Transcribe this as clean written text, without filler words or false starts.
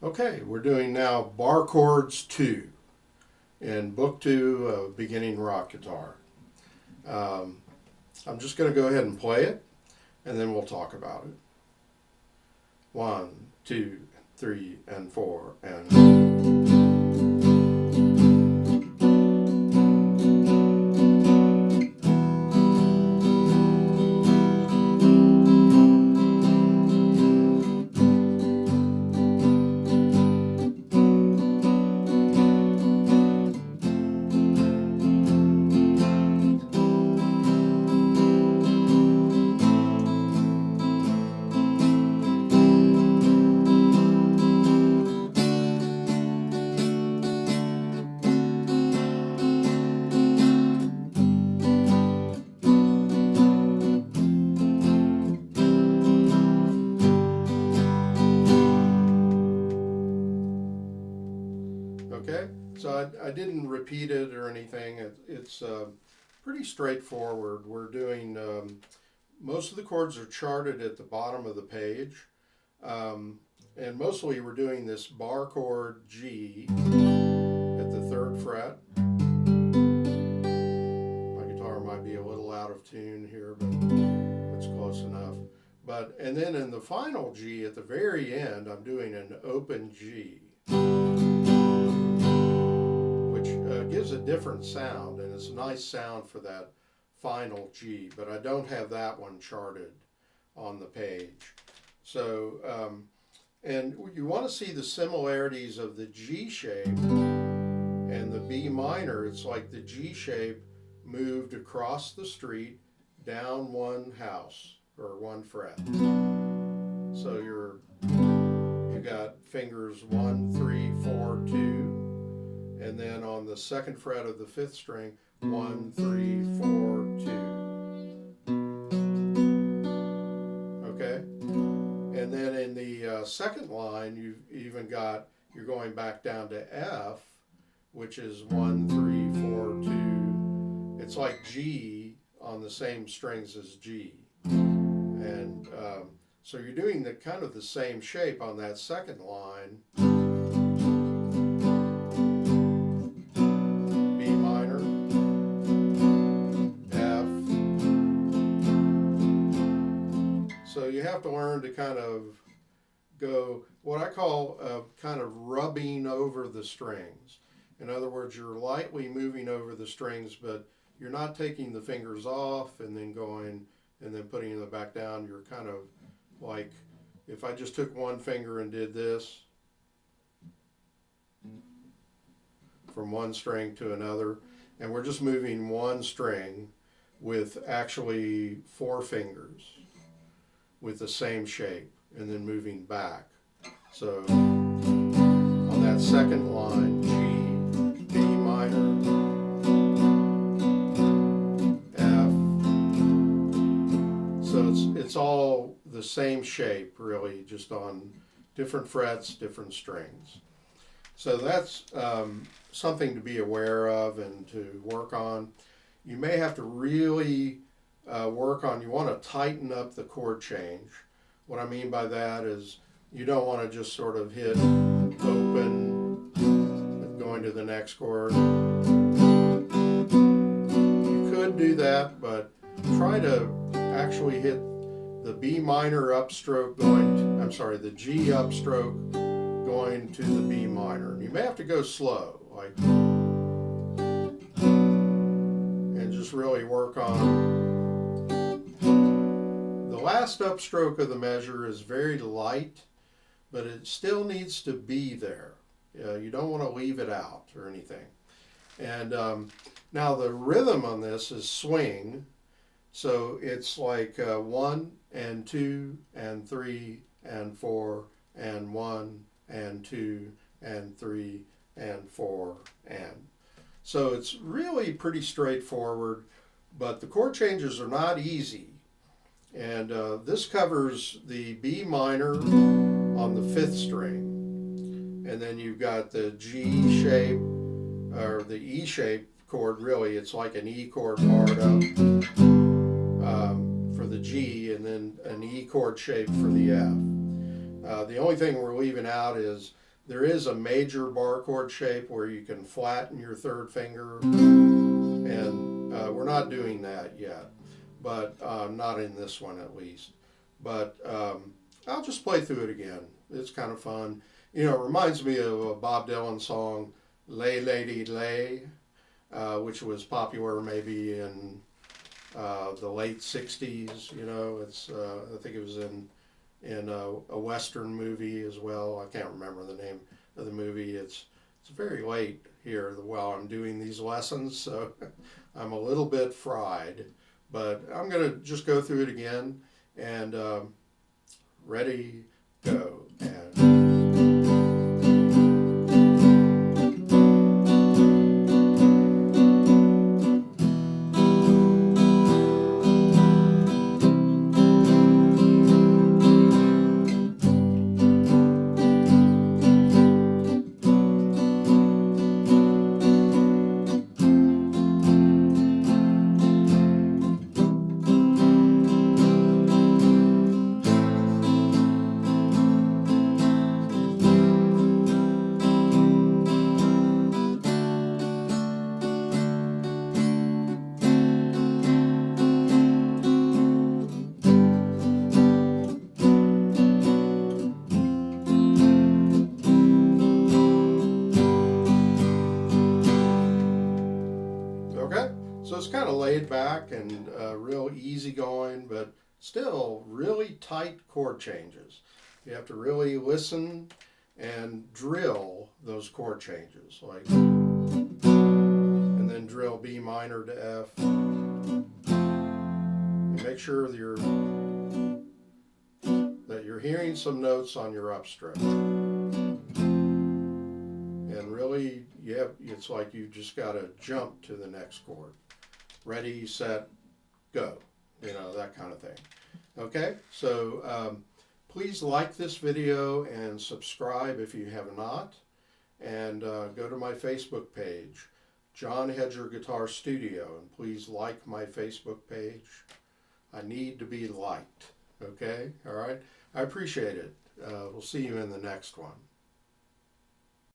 Okay, we're doing now Bar Chords 2 in Book 2 of Beginning Rock Guitar. Um, I'm just going to go ahead and play it, and then we'll talk about it. 1, 2, 3, and 4, and... Okay, so I didn't repeat it or anything. It's pretty straightforward. We're doing, most of the chords are charted at the bottom of the page. And mostly we're doing this bar chord G at the 3rd fret. My guitar might be a little out of tune here, but it's close enough. And then in the final G at the very end, I'm doing an open G, which gives a different sound, and it's a nice sound for that final G, but I don't have that one charted on the page. So, and you want to see the similarities of the G shape and the B minor. It's like the G shape moved across the street down one house or one fret. So you got fingers 1, 3, 4, 2. And then on the 2nd fret of the 5th string, 1, 3, 4, 2. Okay? And then in the 2nd line, you've even got, you're going back down to F, which is 1, 3, 4, 2. It's like G on the same strings as G. And so you're doing the kind of the same shape on that 2nd line. So you have to learn to kind of go, what I call kind of rubbing over the strings. In other words, you're lightly moving over the strings, but you're not taking the fingers off and then going and then putting them back down. You're kind of like, if I just took one finger and did this from one string to another, and we're just moving one string with actually 4 fingers with the same shape, and then moving back. So on that 2nd line, G, B minor, F. So it's all the same shape, really, just on different frets, different strings. So that's something to be aware of and to work on. You may have to really work on, you want to tighten up the chord change. What I mean by that is you don't want to just sort of hit open going to the next chord. You could do that, but try to actually hit the B minor upstroke going to, the G upstroke going to the B minor. You may have to go slow, like, and just really work on. The last upstroke of the measure is very light, but it still needs to be there. You don't want to leave it out or anything. And now the rhythm on this is swing, so it's like 1 and 2 and 3 and 4 and 1 and 2 and 3 and 4 and. So it's really pretty straightforward, but the chord changes are not easy. And this covers the B minor on the 5th string. And then you've got the G shape, or the E shape chord, really. It's like an E chord barred up for the G, and then an E chord shape for the F. The only thing we're leaving out is There is a major bar chord shape where you can flatten your third finger, and we're not doing that yet, but not in this one at least. But I'll just play through it again. It's kind of fun. You know, it reminds me of a Bob Dylan song, Lay Lady Lay, which was popular maybe in the late 60s. You know, it's I think it was in a Western movie as well. I can't remember the name of the movie. It's very late here while I'm doing these lessons, so I'm a little bit fried. But I'm going to just go through it again, and ready, go. And okay, so it's kind of laid back and real easy going, but still really tight chord changes. You have to really listen and drill those chord changes, like, and then drill B minor to F. And make sure that you're hearing some notes on your upstroke. And really, it's like you just got to jump to the next chord. Ready, set, go. You know, that kind of thing. Okay, so please like this video and subscribe if you have not. And go to my Facebook page, John Hedger Guitar Studio, and please like my Facebook page. I need to be liked. Okay, all right. I appreciate it. We'll see you in the next one.